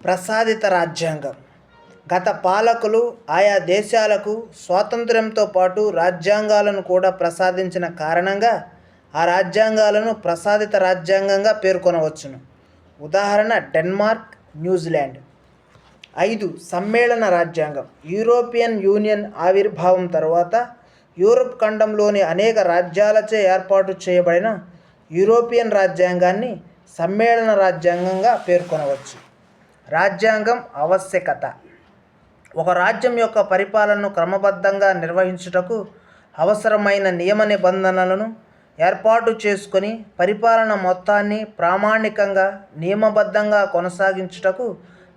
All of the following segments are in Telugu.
ప్రసాదిత రాజ్యాంగం. గత పాలకులు ఆయా దేశాలకు స్వాతంత్ర్యంతో పాటు రాజ్యాంగాలను కూడా ప్రసాదించిన కారణంగా ఆ రాజ్యాంగాలను ప్రసాదిత రాజ్యాంగంగా పేర్కొనవచ్చును. ఉదాహరణ డెన్మార్క్, న్యూజిలాండ్. 5. సమ్మేళన రాజ్యాంగం. యూరోపియన్ యూనియన్ ఆవిర్భావం తర్వాత యూరప్ ఖండంలోని అనేక రాజ్యాలచే ఏర్పాటు చేయబడిన యూరోపియన్ రాజ్యాంగాన్ని సమ్మేళన రాజ్యాంగంగా పేర్కొనవచ్చు. రాజ్యాంగం ఆవశ్యకత. ఒక రాజ్యం యొక్క పరిపాలనను క్రమబద్ధంగా నిర్వహించుటకు అవసరమైన నియమ నిబంధనలను ఏర్పాటు చేసుకొని పరిపాలన మొత్తాన్ని ప్రామాణికంగా నియమబద్ధంగా కొనసాగించుటకు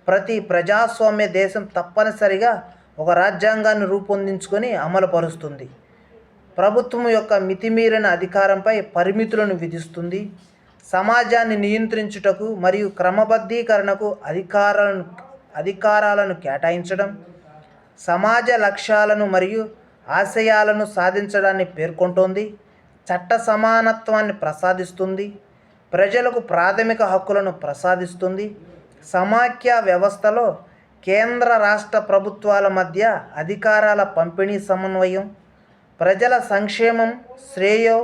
ప్రతి ప్రజాస్వామ్య దేశం తప్పనిసరిగా ఒక రాజ్యాంగాన్ని రూపొందించుకొని అమలుపరుస్తుంది. ప్రభుత్వం యొక్క మితిమీరిన అధికారంపై పరిమితులను విధిస్తుంది. సమాజాన్ని నియంత్రించుటకు మరియు క్రమబద్ధీకరణకు అధికారాలను కేటాయించడం, సమాజ లక్ష్యాలను మరియు ఆశయాలను సాధించడాన్ని పేర్కొంటోంది. చట్ట సమానత్వాన్ని ప్రసాదిస్తుంది. ప్రజలకు ప్రాథమిక హక్కులను ప్రసాదిస్తుంది. సమాఖ్య వ్యవస్థలో కేంద్ర రాష్ట్ర ప్రభుత్వాల మధ్య అధికారాల పంపిణీ సమన్వయం, ప్రజల సంక్షేమం, శ్రేయో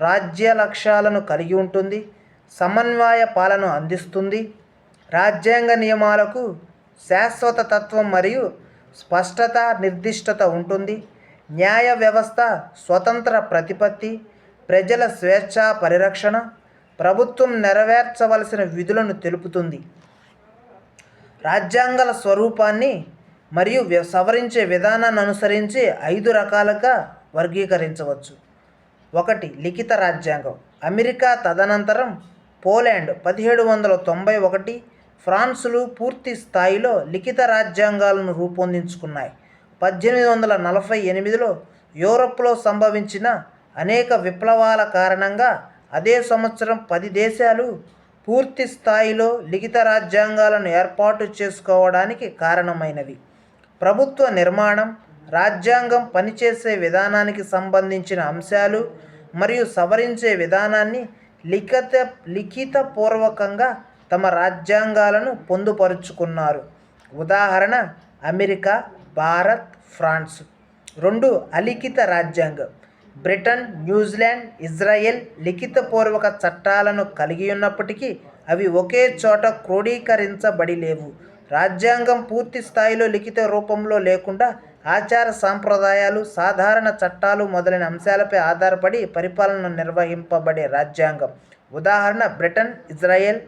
రాజ్య లక్ష్యాలను కలిగి ఉంటుంది. సమన్వయ పాలన అందిస్తుంది. రాజ్యాంగ నియమాలకు శాశ్వత తత్వం మరియు స్పష్టత, నిర్దిష్టత ఉంటుంది. న్యాయ వ్యవస్థ స్వతంత్ర ప్రతిపత్తి, ప్రజల స్వేచ్ఛా పరిరక్షణ, ప్రభుత్వం నెరవేర్చవలసిన విధులను తెలుపుతుంది. రాజ్యాంగాల స్వరూపాన్ని మరియు సవరించే విధానాన్ని అనుసరించి 5 రకాలుగా వర్గీకరించవచ్చు. 1. లిఖిత రాజ్యాంగం. అమెరికా, తదనంతరం పోలాండ్ 1791, ఫ్రాన్సులు పూర్తి స్థాయిలో లిఖిత రాజ్యాంగాలను రూపొందించుకున్నాయి. 1848లో యూరప్లో సంభవించిన అనేక విప్లవాల కారణంగా అదే సంవత్సరం 10 దేశాలు పూర్తి స్థాయిలో లిఖిత రాజ్యాంగాలను ఏర్పాటు చేసుకోవడానికి కారణమైనవి. ప్రభుత్వ నిర్మాణం, రాజ్యాంగం పనిచేసే విధానానికి సంబంధించిన అంశాలు మరియు సవరించే విధానాన్ని లిఖితపూర్వకంగా తమ రాజ్యాంగాలను పొందుపరుచుకున్నారు. ఉదాహరణ అమెరికా, భారత్, ఫ్రాన్స్. 2. అలిఖిత రాజ్యాంగం. బ్రిటన్, న్యూజిలాండ్, ఇజ్రాయెల్ లిఖితపూర్వక చట్టాలను కలిగి ఉన్నప్పటికీ అవి ఒకే చోట క్రోడీకరించబడి లేవు. రాజ్యాంగం పూర్తి స్థాయిలో లిఖిత రూపంలో లేకుండా ఆచార సాంప్రదాయాలు, సాధారణ చట్టాలు మొదలైన అంశాలపై ఆధారపడి పరిపాలన నిర్వహింపబడే రాజ్యాంగం. ఉదాహరణ బ్రిటన్, ఇజ్రాయెల్.